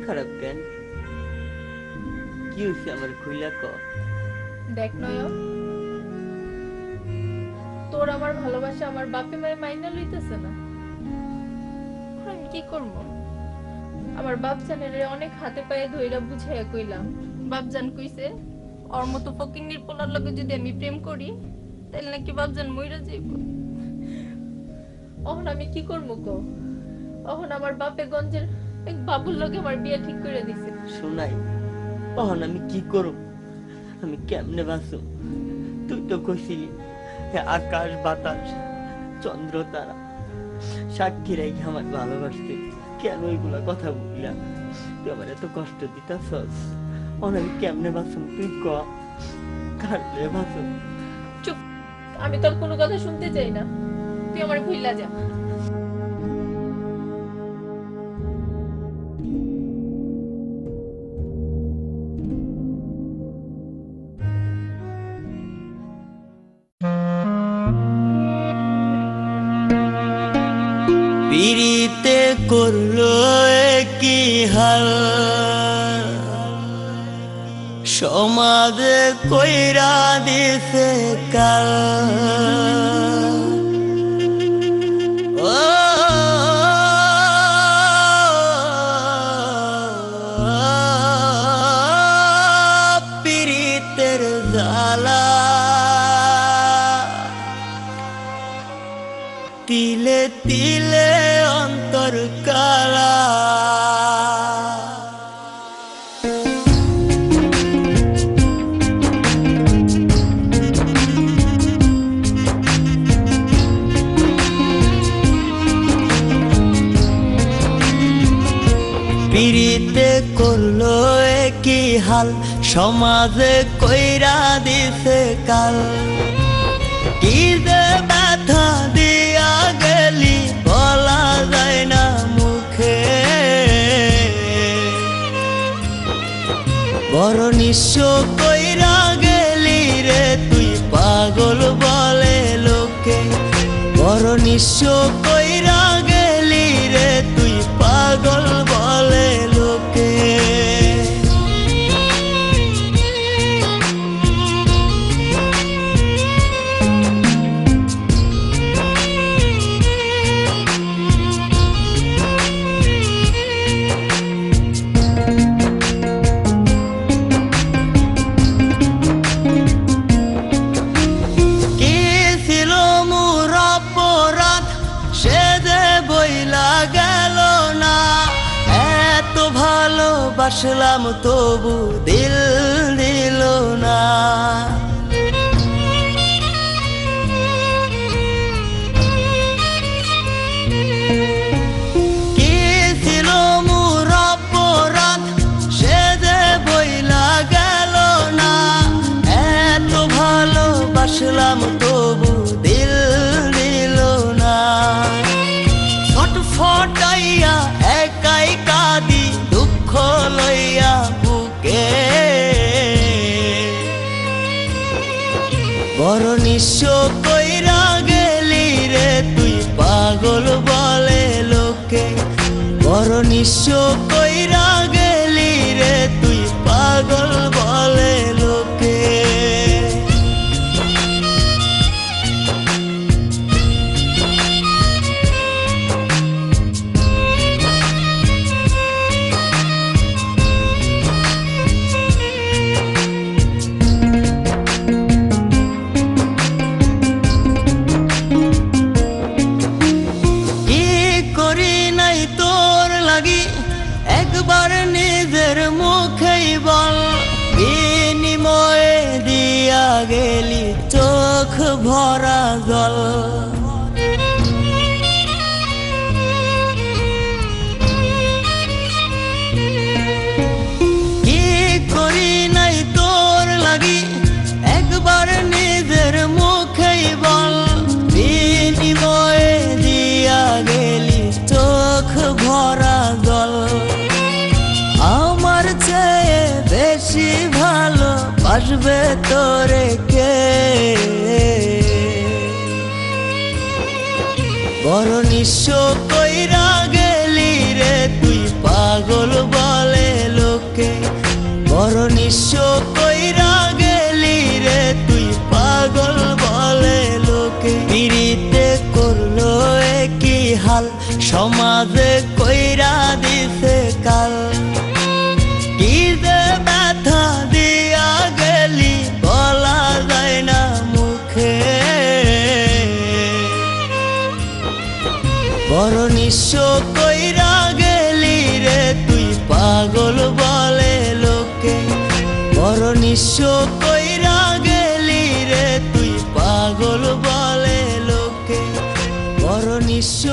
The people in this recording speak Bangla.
খারাপ কেন? কি হয়েছে আমার খুইলা ক? দেখ নয়ন, তোর আমার ভালোবাসা আমার বাপে মায়ে মাইনা লইতেছে না। আমি কি করব? আমার বাপজানের অনেক হাতে পায়ে ধইরা বুঝাইয়া কইলাম। বাপজান কইছে ওর মতো ফকিন্নির পোলার লগে যদি আমি প্রেম করি তাহলে নাকি বাপজান মইরা যাইব। অহন আমি কি করব কো? অহন আমার বাপে গঞ্জের এক বাবুর লগে আমার বিয়ে ঠিক করে দিছে। শোনাই, অহন আমি কি করব? আমি কেমনে বাঁচো? তুই তো কইছিলি আকাশ বাতাস চন্দ্র তারা সাক্ষী রেখে আমার ভালোবাসতে, কেন ওইগুলা কথা বললাম? তুই আমার এত কষ্ট দিতাছস, অহন আমি কেমনে বাঁচুম? তুই ক, কাটলে বাঁচো। চুপ, আমি তোর কোনো কথা শুনতে চাই না। তুই আমার ভুইলা যা। পিরিতে করলো কি হাল, সমাজে কইরা দিছে কাল। ও পিরিতের জ্বালা, তিলে তিলে অন্তর কালা। পিরিতে করলো কি হাল, সমাজে কইরা দিছে কাল। কি যে ব্যথা দিয়া গেলি বলা যায় না মুখে, বড় নিঃস্ব কইরা গেলি রে তুই পাগল বলে লোকে। বড় নিঃস্ব কইরা গেলি রে তুই পাগল বলে লোকে। ভালোবাসলাম তবু দিল দিল না। কি ছিল মোর অপরাধ সে যে বইলা গেল না। এত ভালোবাসলাম তবু দিল দিল না। ফটফটাইয়া একাই কাঁদি দুঃখ লইয়া বুকে। বড় নিঃস্ব কইরা গেলি রে তুই পাগল বলে লোকে। বড় নিঃস্ব কইরা গেলি রে তুই পাগল বলে লোকে। ভরা জল। কি করি নাই তোর লাগি একবার নিজের মুখেই বল, বিনিময়ে দিয়া গেলি চোখ ভরা জল। আমার চেয়ে বেশি ভালো বাসবে তোরে কে, বড় নিঃস্ব কইরা গেলি রে তুই পাগল বলে লোকে, বড় নিঃস্ব কইরা গেলি রে তুই পাগল বলে লোকে। পিরিতে করলো একই হাল সমাজে কইরা দিছে কাল, কি যে ব্যথা দিয়া গেলি বলা যায় না মুখে, বড় নিঃস্ব কইরা গেলি রে তুই পাগল বলে লোকে, বড় নিঃস্ব কইরা গেলি রে তুই পাগল বলে লোকে, বড় নিঃস্ব